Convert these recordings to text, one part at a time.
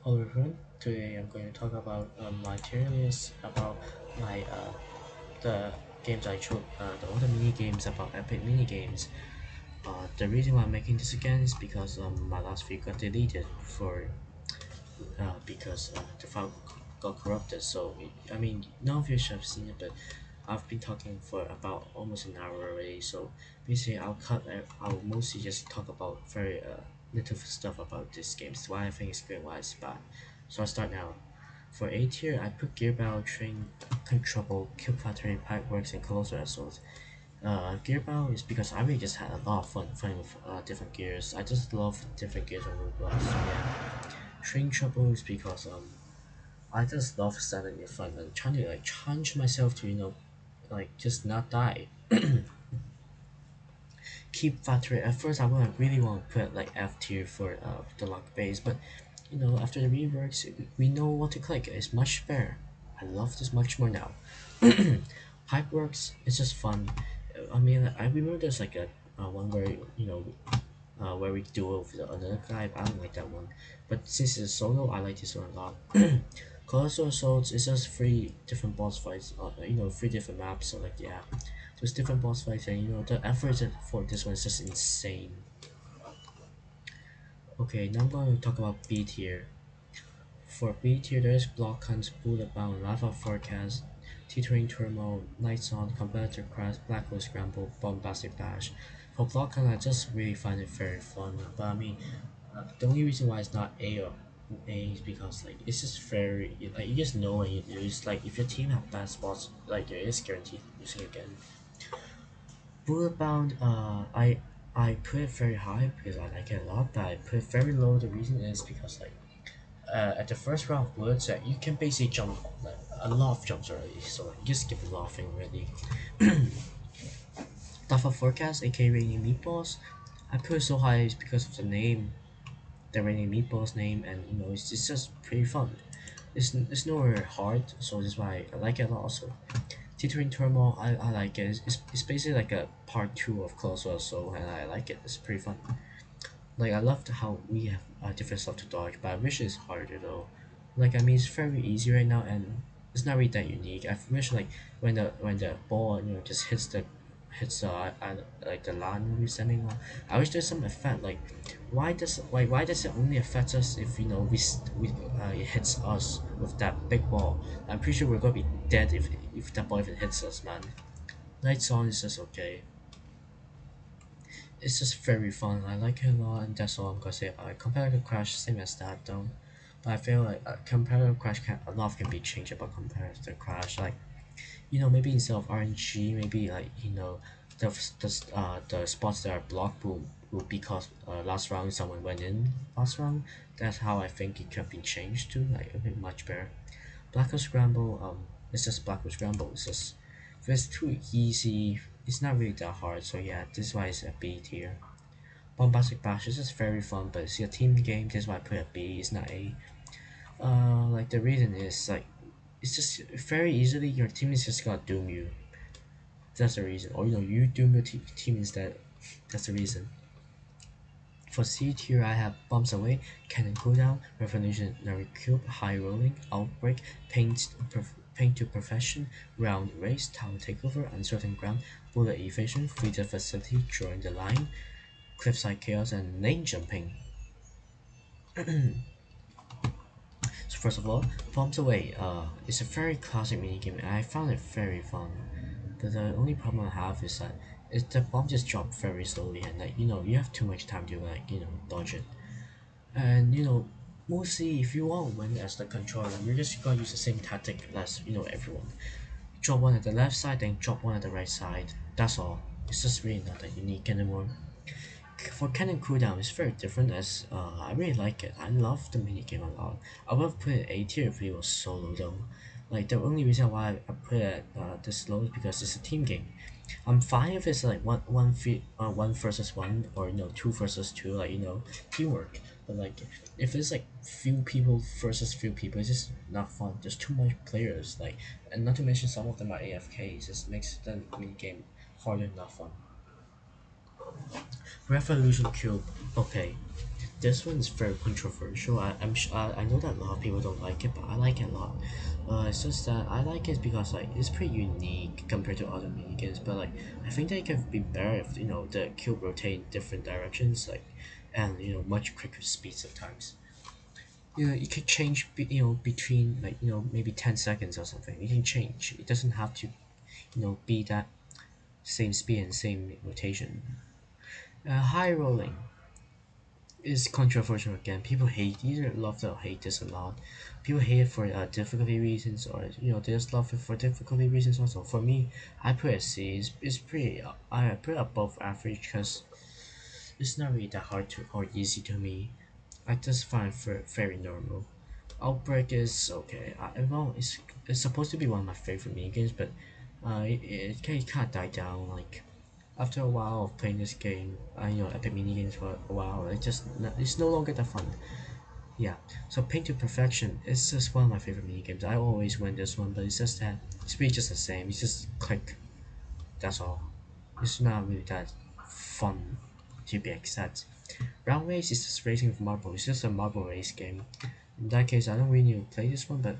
Hello everyone. Today I'm going to talk about my tier list about my the games I chose, all the mini games about Epic Minigames. The reason why I'm making this again is because my last video got deleted for because the file got corrupted. So I mean, none of you should have seen it, but I've been talking for about almost an hour already. So basically, I'll mostly just talk about very little stuff about this game. It's why I think it's good, why it's bad. So I'll start now. For A tier, I put Gear Battle, Train Trouble, Cube Factory, Pipeworks, and Colossal Assault. Gear Battle is because I really just had a lot of fun playing with different gears. I just love different gears on Roblox. So yeah. Train Trouble is because I just love standing in front and trying to like challenge myself to like just not die. Keep Factory. At first, really want to put like F tier for the lock base, but after the reworks, we know what to click. It's much better. I love this much more now. Pipeworks, it's just fun. I mean, I remember there's like a one where where we duel with another guy. I don't like that one, but since it's solo, I like this one a lot. Colossal Assaults is just three different boss fights. Three different maps. So like yeah, there's different boss fights, and the effort for this one is just insane. Okay, now I'm going to talk about B tier. For B tier, there is Block Hunt, Bullet Bound, Lava Forecast, Teetering Turmoil, Nights On, Competitor Crash, Black Hole Scramble, Bombastic Bash. For Block Hunt, I just really find it very fun. But I mean, the only reason why it's not A or A is because like it's just very like you just know when you lose. Like if your team have bad spots, like there is guaranteed losing again. Bullet Bound, I put it very high because I like it a lot, but I put it very low. The reason is because like at the first round of bullets, you can basically jump like a lot of jumps already, so like, you just skip a lot of things already. Lava Forecast, aka Raining Meatballs, I put it so high is because of the name, the Raining Meatballs name, and it's just pretty fun. It's nowhere hard, so that's why I like it a lot also. Teetering Turmoil, I like it. It's basically like a part 2 of Colossal Assault, and I like it. It's pretty fun. Like I loved how we have different stuff to dodge, but I wish it's harder though. Like I mean, it's very easy right now, and it's not really that unique. I wish like when the ball just like the land we're sending on. I wish there's some effect. Like why does it only affect us if it hits us with that big ball? I'm pretty sure we're gonna be dead if that ball even hits us, man. Lights on is just okay. It's just very fun. I like it a lot, and that's all I'm gonna say about it. Competitive Crash, same as that though. But I feel like competitive Crash a lot can be changed about competitive Crash. Like maybe instead of RNG, maybe like the spots that are blocked will because last round someone went in last round. That's how I think it can be changed to like a bit much better. Black Hole Scramble, it's just Black Hole Scramble. It's just if it's too easy, it's not really that hard. So yeah, this is why it's a B tier. Bombastic Bash is just very fun, but it's a team game. That's why I put a B. It's not A. Like the reason is like it's just very easily your team is just gonna doom you. That's the reason, or you doom your team instead. That's the reason. For C tier, I have Bombs Away, Cannon Cooldown, Revolutionary Cube, High Rolling, Outbreak, Paint to Perfection, Round Race, Tower Takeover, Uncertain Ground, Bullet Evasion, Freedom Facility, Drawing the Line, Cliffside Chaos, and Lane Jumping. So first of all, Bombs Away is a very classic minigame and I found it very fun. But the only problem I have is that the bomb just drop very slowly and like you have too much time to like dodge it. And mostly if you want to win as the controller, you're just gonna use the same tactic as everyone. Drop one at the left side, then drop one at the right side. That's all. It's just really not that unique anymore. For Cannon Cooldown, it's very different as I really like it. I love the minigame a lot. I would have put it A tier if it was solo though. Like the only reason why I put it this low is because it's a team game. I'm fine if it's like one versus one or two versus two, like teamwork. But like if it's like few people versus few people, it's just not fun. There's too much players, like, and not to mention some of them are AFK. It just makes the mini game harder, not fun. Revolution Cube, okay. This one is very controversial. I know that a lot of people don't like it, but I like it a lot. It's just that I like it because like it's pretty unique compared to other mini games. But like I think they could be better if the cube rotate in different directions, like and much quicker speeds of times. You could change between like maybe 10 seconds or something. You can change. It doesn't have to be that same speed and same rotation. High rolling is controversial again. People hate either love or hate this a lot. People hate it for difficulty reasons, or they just love it for difficulty reasons also. For me, I put it C. It's pretty. I put it above average because it's not really that hard to or easy to me. I just find it very normal. Outbreak is okay. Well, it's supposed to be one of my favorite mini games, but it kind of died down. Like after a while of playing this game, Epic Minigames for a while, it's no longer that fun. Yeah, so Paint to Perfection is just one of my favorite mini games. I always win this one, but it's just that it's really just the same. It's just click. That's all. It's not really that fun to be exact. Round Race is just racing with marble. It's just a marble race game. In that case, I don't really need to play this one, but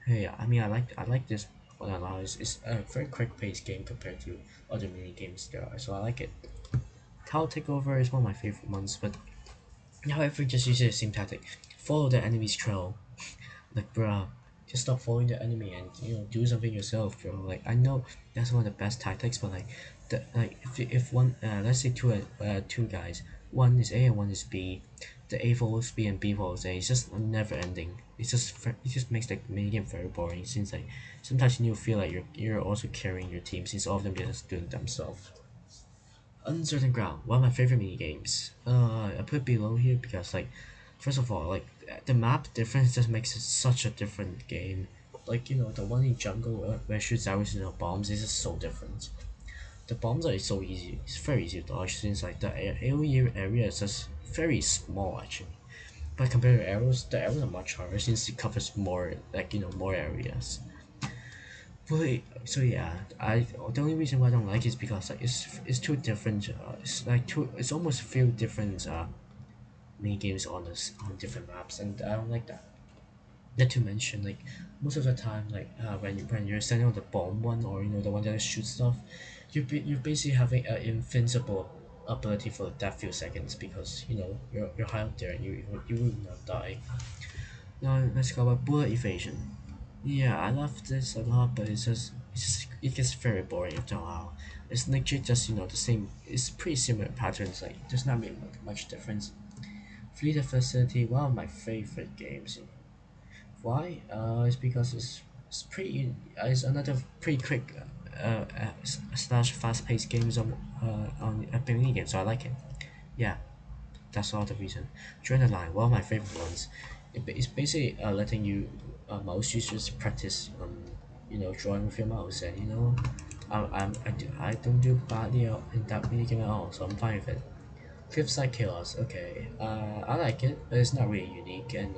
hey, I mean, I like this one a lot. It's a very quick paced game compared to other mini games there are, so I like it. Tower Takeover is one of my favorite ones, but however, just use the same tactic. Follow the enemy's trail. Like, bruh, just stop following the enemy and do something yourself, bro. Like, I know that's one of the best tactics, but like if one let's say two guys, one is A and one is B, the A follows B and B follows A. It's just never ending. It just makes the minigame very boring. Since like sometimes you feel like you're also carrying your team since all of them just doing themselves. Uncertain Ground, one of my favorite mini games. I put it below here because like, first of all, like the map difference just makes it such a different game. Like the one in jungle where shoots arrows bombs is just so different. The bombs are so easy. It's very easy to dodge since like the AOE area is just very small actually. But compared to arrows, the arrows are much harder since it covers more like more areas. But so yeah, I the only reason why I don't like it is because like it's too different. It's almost feel different mini games on this on different maps, and I don't like that. Not to mention like most of the time like when you're sending on the bomb one or the one that shoots stuff, you're basically having an invincible ability for that few seconds because you're high up there and you will not die. Now let's go about bullet evasion. Yeah, I love this a lot, but it gets very boring after a while. It's literally just the same. It's pretty similar patterns. Like there's not really much difference. Fleet of Facility, one of my favorite games. Why? It's because it's pretty. It's another pretty quick slash fast paced games on Epic Minigames, so I like it. Yeah, that's all the reason. Join the line, one of my favorite ones. It's basically letting you mouse users practice drawing with your mouse, and I don't do badly in that minigame at all, so I'm fine with it. Cliffside Chaos, okay. I like it, but it's not really unique, and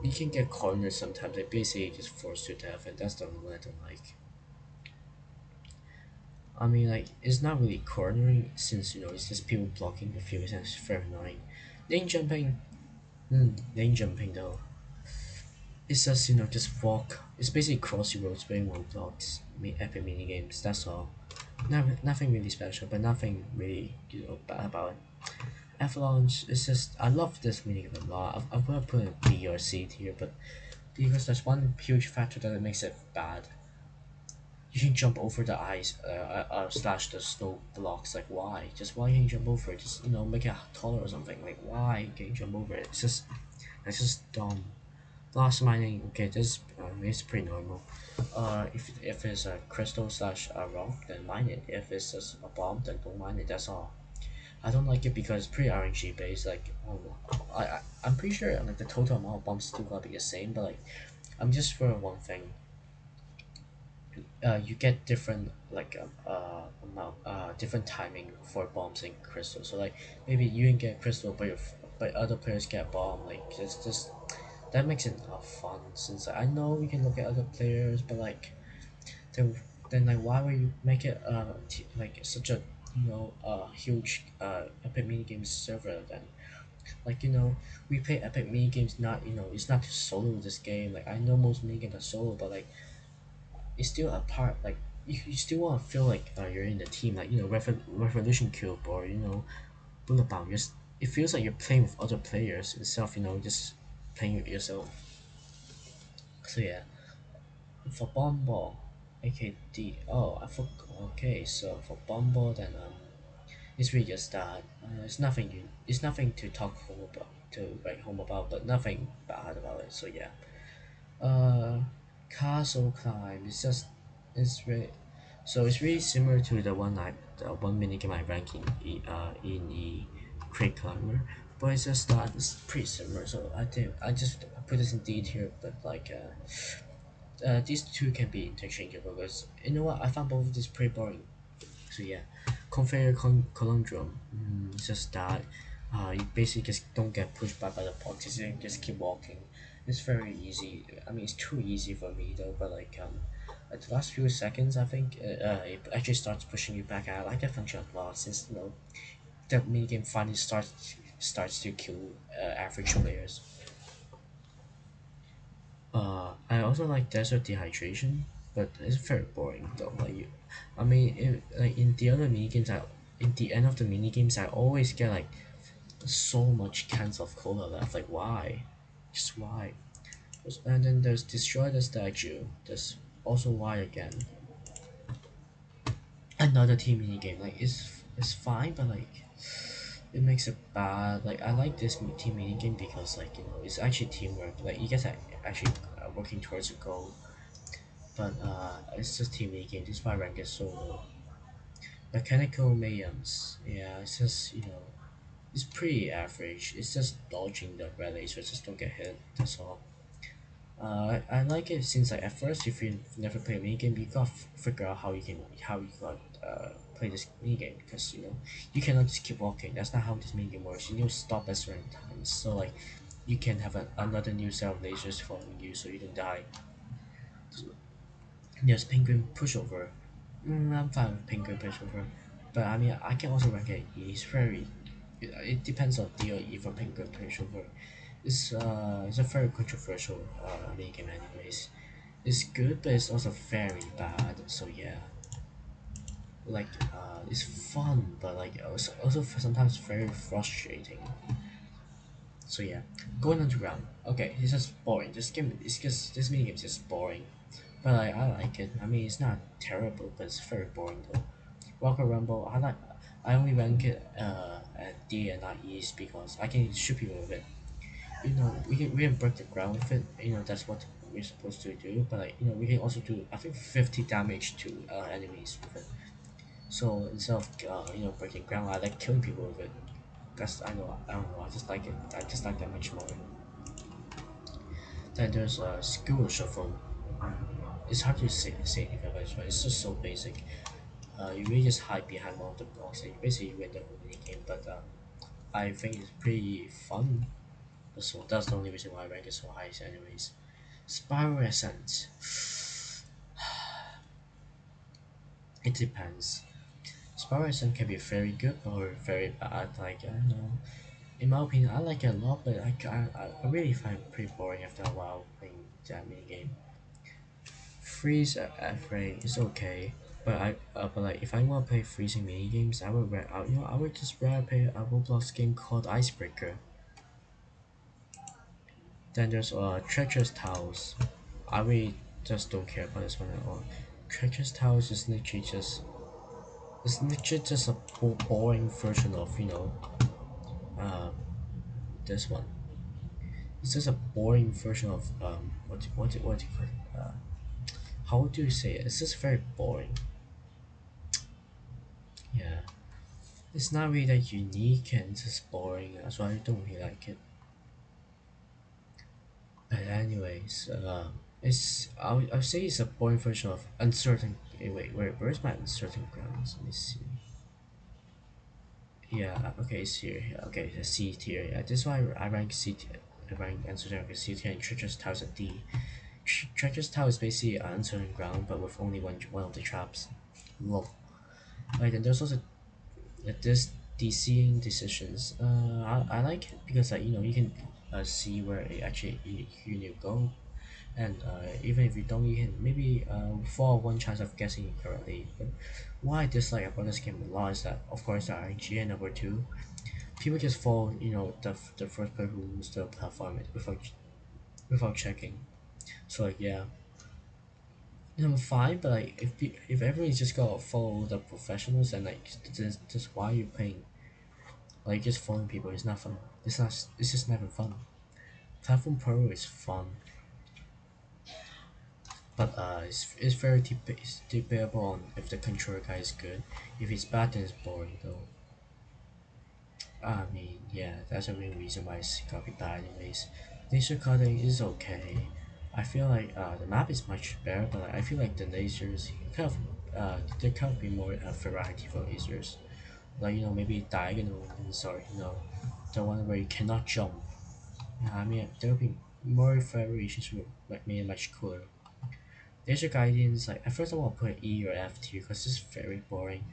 you can get cornered sometimes. They basically just force you to death, and that's the only one I don't like. I mean, like, it's not really cornering since it's just people blocking the views, and it's very annoying. Lane jumping, lane jumping though. It's just just walk. It's basically cross your roads playing one blocks. Epic mini games. That's all. Nothing really special, but nothing really bad about it. Avalanche. It's just I love this mini game a lot. I'm gonna put it in B or C tier, but because there's one huge factor that makes it bad. You can jump over the ice, slash the snow blocks. Like why? Just why can't you jump over it? Just make it taller or something. Like why can't you jump over it? It's just dumb. Glass mining, okay, this is pretty normal. If it's a crystal slash a rock, then mine it. If it's just a bomb, then don't mine it. That's all. I don't like it because it's pretty RNG based. Like, I'm pretty sure like the total amount of bombs still gotta be the same, but like, I'm just for one thing. You get different like amount different timing for bombs and crystals. So like maybe you can get crystal, but other players get bomb. Like just that makes it not fun since I know we can look at other players, but like then like why would you make it like such a huge epic mini games server then? Like we play Epic Minigames. Not it's not to solo this game. Like I know most minigames are solo, but like it's still a part. Like you still want to feel like you're in the team. Like Revolution Cube or Bullabang. Just it feels like you're playing with other players instead of just playing with yourself. So yeah, for bomb ball, AKD. Oh, I forgot. Okay, so for bomb ball, then it's really just that. It's nothing. It's nothing to talk home about. To write home about, but nothing bad about it. So yeah. Uh, Castle climb. It's really so it's really similar to the one minigame I rank in the crate climber, but it's just that it's pretty similar. So I think I just put this in detail, but like these two can be interchangeable because you know what I found both of these pretty boring. So yeah, conundrum. It's just that you basically just don't get pushed by the boxes and just keep walking. It's very easy. I mean, it's too easy for me though. But like at the last few seconds, I think it actually starts pushing you back. I like that function a lot since the minigame finally starts to kill average players. I also like desert dehydration, but it's very boring though. I mean, like in the other mini games, in the end of the mini games, I always get like so much cans of cola left. Like why? Just why? And then there's destroy the statue. There's also why again. Another team mini game. Like it's fine, but like it makes it bad. Like I like this team mini game because like it's actually teamwork. Like you guys are actually working towards a goal. But it's just team making. This is why rank is so low. Mechanical mayhems, yeah, it's just it's pretty average. It's just dodging the rallies, so just don't get hit. That's all. I like it since like at first if you never play a minigame, you gotta figure out how you got play this minigame because you cannot just keep walking. That's not how this minigame works. You need to stop at certain times. So like you can have another new set of lasers following you, so you don't die. Yes, penguin pushover. I'm fine with penguin pushover, but I mean I can also rank it E. It's very. It depends on D or E for penguin pushover. It's a very controversial minigame anyways. It's good, but it's also very bad. So yeah, like it's fun, but like also sometimes very frustrating. So yeah, going on to round. Okay, it's just boring. It's just this minigame is just boring. But I like it. I mean, it's not terrible, but it's very boring though. Rocket Rumble, I only rank it at D and not East because I can shoot people with it. We can break the ground with it. That's what we're supposed to do. But like we can also do I think 50 damage to enemies with it. So instead of breaking ground, I like killing people with it. Cause I don't know. I just like it. I just like that much more. Then there's a school shuffle. It's hard to say anything about it, but it's just so basic. You really just hide behind one of the blocks and you basically win the whole mini game. But I think it's pretty fun. So that's the only reason why I rank it so high. Anyways, Spiral Ascent. It depends. Spiral Ascent can be very good or very bad. Like I don't know. In my opinion, I like it a lot, but I really find it pretty boring after a while playing that mini game. Freeze F-Ray is okay, but like if I want to play freezing mini games, I would just rather play a Roblox game called Icebreaker. Then there's Treacherous Towers. I really just don't care about this one at all. Treacherous Towers is literally just a boring version of uh this one. It's just a boring version of what do you call it? How do you say it? It's just very boring. Yeah. It's not really that unique and it's just boring, so I don't really like it. But anyways, I would say it's a boring version of uncertain. Where's my uncertain grounds? Let me see. Yeah, okay, it's here. Yeah, okay, the C tier. Yeah, this is why I rank C tier. I rank uncertain ground C tier and treacherous towers at D. Treacherous tower is basically an uncertain ground, but with only one of the traps. Lol. Right, and there's also this DCing decisions. I like it because like you can see where it actually you need to go, and even if you don't, you can maybe fall one chance of guessing it correctly. But what I dislike about this game a lot is that of course the RNG, and number two, people just fall the first person who moves the platform without checking. So like yeah, I'm fine, but like if everyone's just gonna follow the professionals and like just why you playing like just following people is not fun. It's just never fun. Platform Pro is fun, but it's very it's debatable on if the controller guy is good. If he's bad, then it's boring though. I mean, yeah, that's the main reason why it's gotta be bad anyways. Laser cutting is okay. I feel like the map is much better, but like, I feel like the lasers kind of there could be more variety for lasers. Like maybe diagonal ones or the one where you cannot jump. Yeah, I mean there will be more variations would like make it much cooler. Laser guidance, like at first I want to put E or F tier because it's very boring.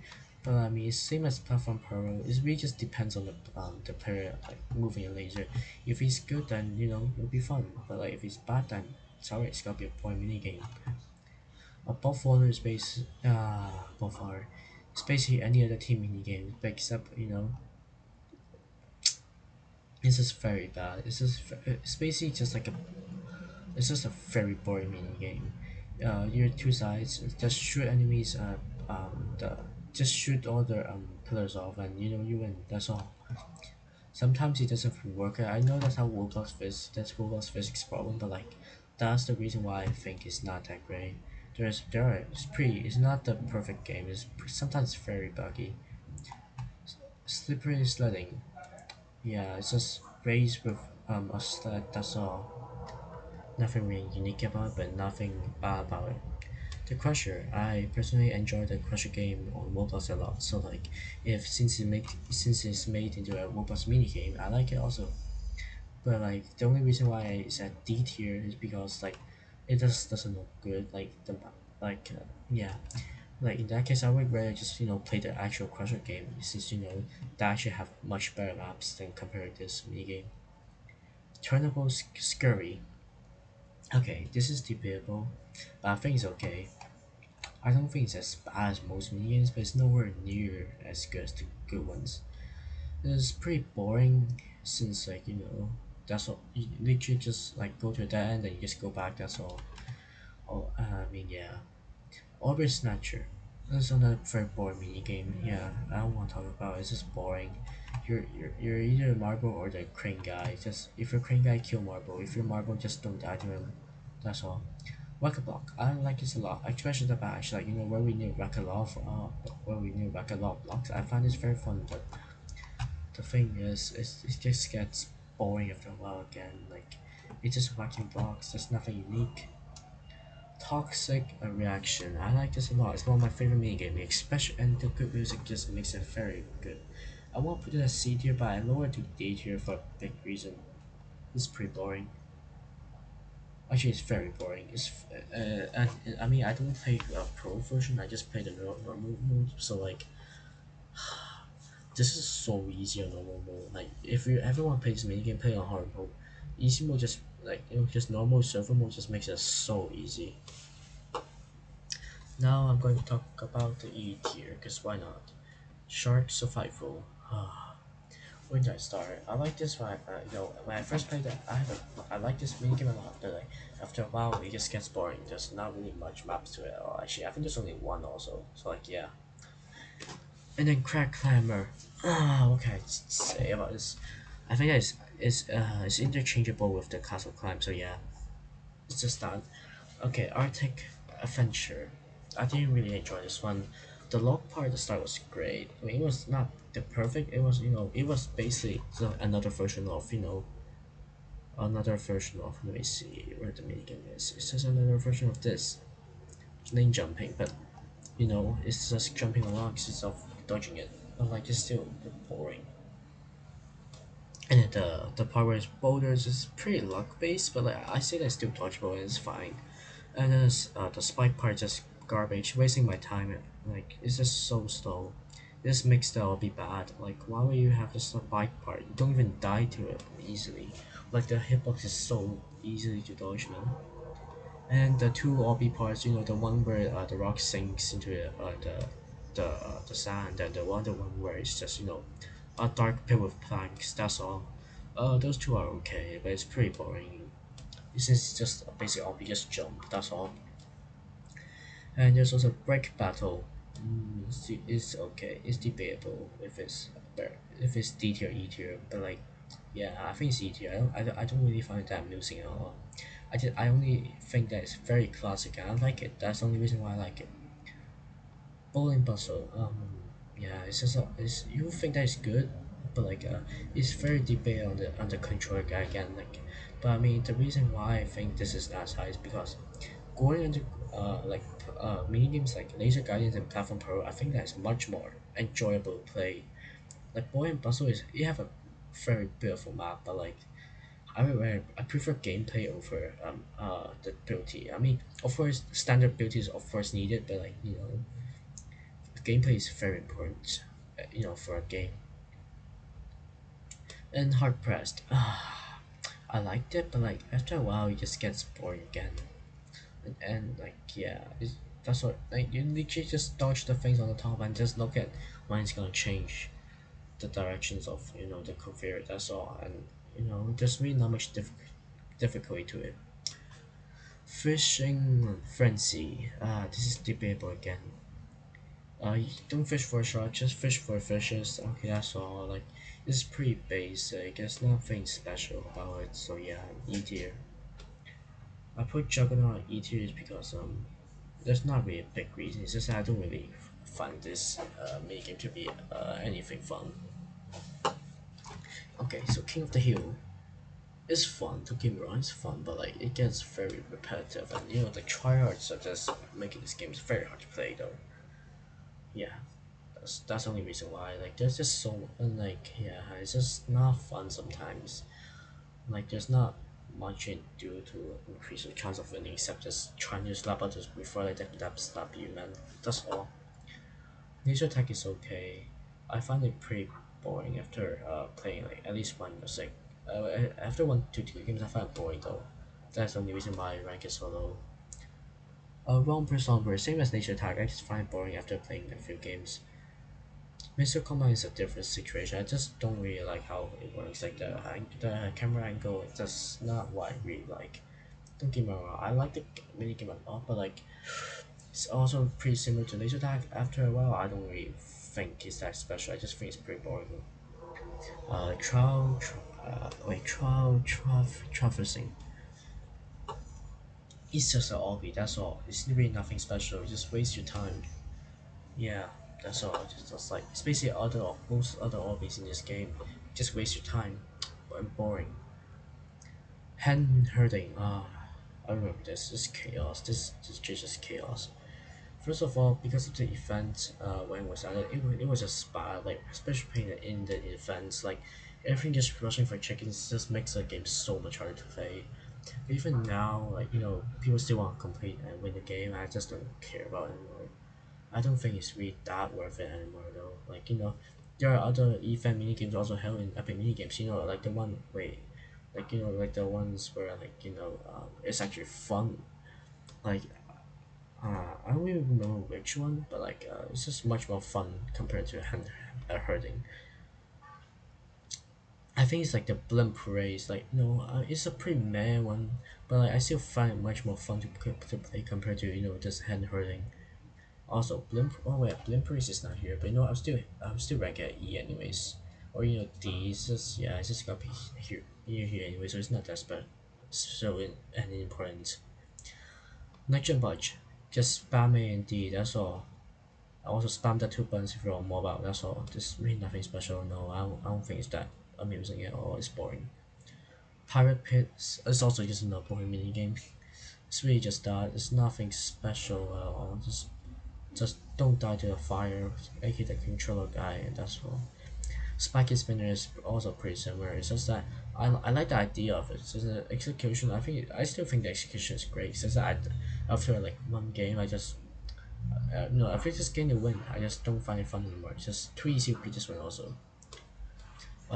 But I mean, it's same as platform pro. It really just depends on the player like moving a laser. If he's good, then it'll be fun. But like if he's bad, then sorry, it's gotta be a point mini game. Above water is above water. It's basically any other team mini game, but except it's just very bad. It's basically just like it's just a very boring mini game. Your two sides just shoot enemies. The just shoot all the pillars off, and you win. That's all. Sometimes it doesn't work. I know that's how Roblox physics. That's Roblox physics problem, but like that's the reason why I think it's not that great. It's not the perfect game. Sometimes very buggy. Slippery sledding. Yeah, it's just race with a sled. That's all. Nothing really unique about it, but nothing bad about it. The Crusher, I personally enjoy the Crusher game on Roblox a lot. So like, if since it's made into a Roblox mini game, I like it also. But like, the only reason why it's at D tier is because like, it just doesn't look good. Yeah, like in that case, I would rather just play the actual Crusher game since they actually have much better maps than compared to this mini game. Turnable Scurry. Okay, this is debatable, but I think it's okay. I don't think it's as bad as most minigames, but it's nowhere near as good as the good ones. It's pretty boring since that's all. You literally just like go to that end and you just go back. That's all. Oh, I mean yeah. Orbit Snatcher. That's another very boring minigame. Yeah, I don't want to talk about it. It's just boring. You're either a marble or the crane guy. Just if you're crane guy, kill marble. If you're marble, just don't die to him. That's all. Rocket block. I like this a lot, especially the batch. Like where we need where we need a lot of blocks. I find this very fun, but the thing is, it just gets boring after a while again. Like it's just whacking blocks. There's nothing unique. Toxic reaction. I like this a lot. It's one of my favorite minigames, especially and the good music just makes it very good. I want to put it as C tier, but I lowered to D tier for a big reason. It's pretty boring. Actually, it's very boring. And I mean, I don't play a pro version. I just play the normal mode. So like, this is so easy on normal mode. Like, if you ever want to play this minigame, play on hard mode. Easy mode just like just normal server mode just makes it so easy. Now I'm going to talk about the E tier, cause why not? Shark Survival. When did I start? I like this one. When I first played it, I like this minigame a lot, but like after a while, it just gets boring. There's not really much maps to it at all. Actually, I think there's only one also. So like yeah. And then Crack Climber. What can I say about this? I think it's interchangeable with the Castle Climb. So yeah, it's just that. Okay, Arctic Adventure. I didn't really enjoy this one. The log part at the start was great. I mean, it was not the perfect. It was it was basically another version of let me see where the minigame is. It's just another version of this lane jumping, but it's just jumping along instead of dodging it. But like it's still boring. And then the part where it's boulders is pretty luck based, but like I say that's still dodgeable and it's fine. And then the spike part just garbage, wasting my time. Like it's just so slow. This makes the all be bad. Like, why would you have this bike part? You don't even die to it easily. Like, the hitbox is so easily to dodge, man. And the two obby parts, the one where the rock sinks into the sand, and the other one where it's just a dark pit with planks. That's all. Those two are okay, but it's pretty boring. It's just a basic obby, just jump. That's all. And there's also break battle. It's okay. It's debatable if it's D tier, E tier, but like, yeah, I think it's E tier. I don't really find that amusing at all. I only think that it's very classic and I like it. That's the only reason why I like it. Bowling puzzle. Yeah, it's just it's you think that it's good, but like it's very debate on the controller guy again. Like, but I mean the reason why I think this is that high is because going into like mini games like Laser Guardians and Platform Pro, I think that's much more enjoyable to play. Like Bowling puzzle is you have a very beautiful map, but like I prefer gameplay over the ability. I mean, of course, standard ability is of course needed, but like gameplay is very important. For a game. And hard pressed. I liked it, but like after a while, it just gets boring again. And like yeah, that's what like you literally just dodge the things on the top and just look at when it's gonna change the directions of the conveyor. That's all, and there's really not much difficulty to it. Fishing frenzy. This is debatable again. You don't fish for a shark, just fish for fishes. Okay, that's all. Like, it's pretty basic. There's nothing special about it. So yeah, E tier. I put Juggernaut E tier is because there's not really a big reason. It's just that I don't really find this minigame to be anything fun. Okay, so King of the Hill is fun. Don't get me wrong, it's fun, but like it gets very repetitive, and the tryhards are just making this game very hard to play though. Yeah, that's the only reason why. Like, there's just so and like yeah, it's just not fun sometimes. Like, there's not much you do to increase your chance of winning except just trying to slap others before they slap you, man. That's all. Nature attack is okay. I find it pretty boring after playing like at least one or six. After one to two games, I find it boring though. That's the only reason why I rank it so low. Wrong person, same as nature attack. I just find it boring after playing a few games. Mr. Command is a different situation. I just don't really like how it works. Like the camera angle is just not what I really like. Don't get me wrong. I like the minigame a lot, but like it's also pretty similar to Laser Tag. After a while, I don't really think it's that special. I just think it's pretty boring. Traversing. It's just an obby. That's all. It's really nothing special. You just waste your time. Yeah, that's all. Just like it's basically most other hobbies in this game. Just waste your time and boring. Hand hurting. I remember this. This is chaos. This is just chaos. First of all, because of the event, when it was added, it was just bad. Like especially playing in the events, like everything just rushing for chickens just makes the game so much harder to play. Even now, like people still want to complete and win the game. I just don't care about it anymore. I don't think it's really that worth it anymore though. Like there are other event mini games also held in Epic Minigames. Like the one wait, like like the ones where like it's actually fun. Like I don't even remember which one, but like it's just much more fun compared to herding. I think it's like the blimp race. Like it's a pretty meh one, but like I still find it much more fun to play compared to just hand herding. Also, Blimp. Oh wait, Blimp Race is not here, but I'm still ranked at E anyways, or D. It's just it's just gonna be here anyway, so it's not that so important. Night budge, just spam A and D. That's all. I also spam the two buttons if you're on mobile. That's all. Just really nothing special. No, I don't think it's that amusing at all. It's boring. Pirate Pit is also just another boring mini game. It's really just that. It's nothing special at all. Just don't die to the fire, aka the controller guy, and that's all. Spiky Spinner is also pretty similar. It's just that I like the idea of it. It's just the execution. I still think the execution is great. It's just that after like one game, I just No, if it's just getting a win, I just don't find it fun anymore. It's just too easy to just win also.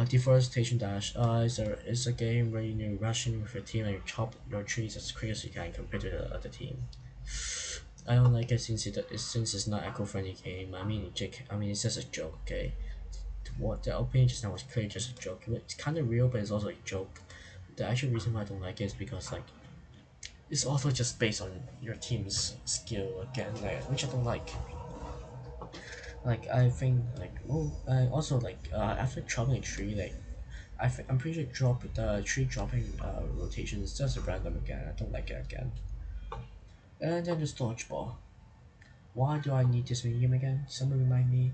Deforestation Dash is a game where you're rushing with your team and you chop your trees as quick as you can compared to the other team. I don't like it since it's not eco-friendly game. I mean it's just a joke, okay? What the opening just now was clearly just a joke. It's kind of real, but it's also a joke. The actual reason why I don't like it is because like it's also just based on your team's skill again, like, which I don't like. Like I think like oh, I also like after chopping a tree, like I'm pretty sure the tree dropping rotation is just random again. I don't like it again. And then there's dodgeball. Why do I need this game again? Someone remind me.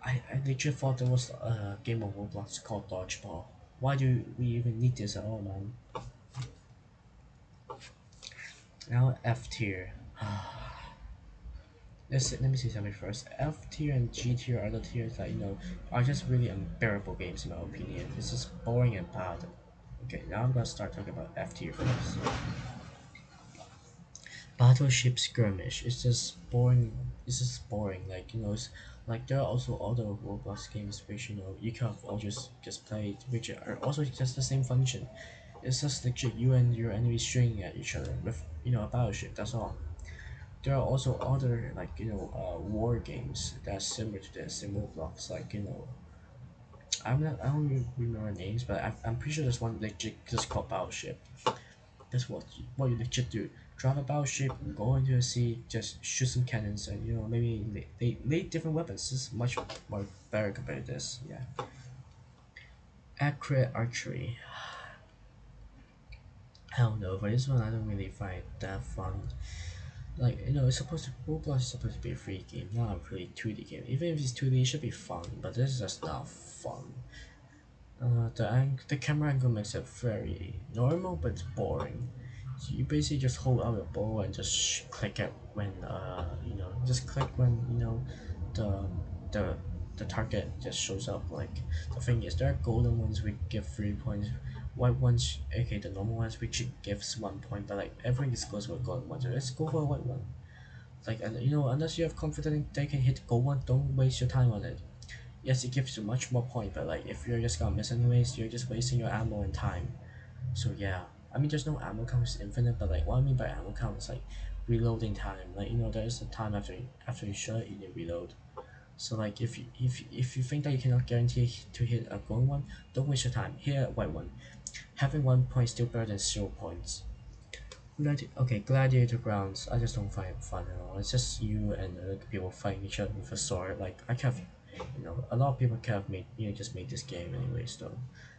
I literally thought there was a game of Roblox called dodgeball. Why do we even need this at all, man? Now F tier. Let me say something first. F tier and G tier are the tiers that are just really unbearable games in my opinion. It's just boring and bad. Okay, now I'm gonna start talking about F tier first. Battleship Skirmish. It's just boring. It's just boring. Like it's like there are also other Roblox games which you can all just play, which are also just the same function. It's just legit you and your enemies shooting at each other with a battleship. That's all. There are also other like war games that's similar to this in Roblox. Like I don't really remember names, but I'm pretty sure there's one legit just called Battleship. That's what you legit do. Drive a battleship, go into the sea, just shoot some cannons, and maybe they lay different weapons. This is much more better compared to this. Yeah. Accurate archery. I don't know, but this one I don't really find that fun. Like it's supposed to Roblox is supposed to be a free game, not a really 2D game. Even if it's 2D, it should be fun, but this is just not fun. The camera angle makes it very normal but it's boring. So you basically just hold out your bow and just click it when just click when the the the target just shows up. Like the thing is, there are golden ones we give 3 points, white ones, okay, the normal ones which gives 1 point. But like everything is goes with golden ones. So let's go for a white one. Like and unless you have confidence they can hit gold one, don't waste your time on it. Yes, it gives you much more point, but like if you're just gonna miss anyways, you're just wasting your ammo and time. So yeah, I mean there's no ammo count is infinite, but like what I mean by ammo count is like reloading time. Like there's a time after you shoot you need reload. So like if you think that you cannot guarantee to hit a golden one, don't waste your time. Hit a white one. Having 1 point is still better than 0 points. Gladiator grounds. I just don't find it fun at all. It's just you and other people fighting each other with a sword. Like I can't, a lot of people could have made just made this game anyways. Though,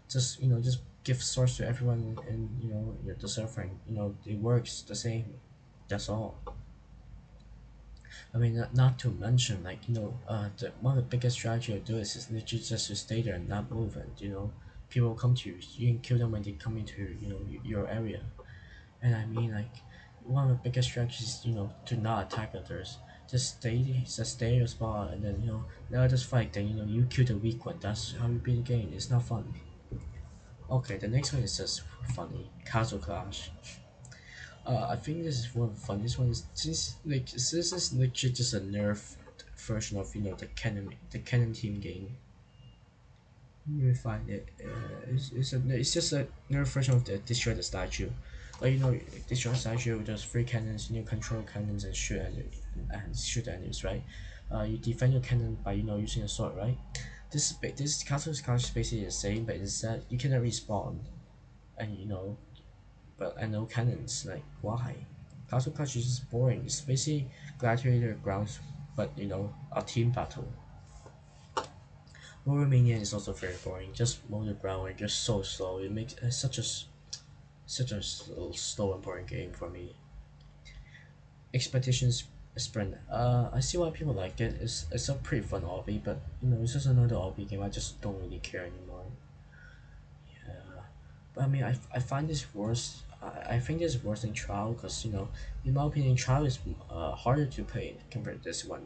just just give swords to everyone and the server. And, it works the same. That's all. I mean, not to mention like one of the biggest strategy to do is literally just to stay there and not move. And people come to you. You can kill them when they come into your area. And I mean, like, one of the biggest strategies, to not attack others. Just stay in your spot, and then let others fight. Then you kill the weak one. That's how you beat the game. It's not fun. Okay, the next one is just funny. Castle Clash. I think this is one of the funniest ones. This is literally just a nerf version of the Canon team game. Let me find it. It's just a nerf version of the destroy the statue. Like destroy the statue with those three cannons. Control cannons and shoot enemies. Right. You defend your cannon by using a sword. Right. This castle is basically the same, but instead you cannot respawn, and but I know cannons. Like why? Castle Clash is just boring. It's basically gladiator grounds, but a team battle. Romanian is also very boring. Just mow the ground and just so slow. It makes such a slow and boring game for me. Expeditions Sprint. I see why people like it. It's a pretty fun obby, but it's just another obby game. I just don't really care anymore. Yeah, but I mean I find this worse. I think this is worse than Trial because in my opinion Trial is harder to play compared to this one.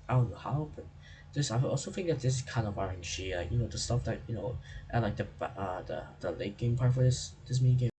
I don't know how, but this I also think that this is kind of RNG. Like the stuff that and like the late game part for this mini game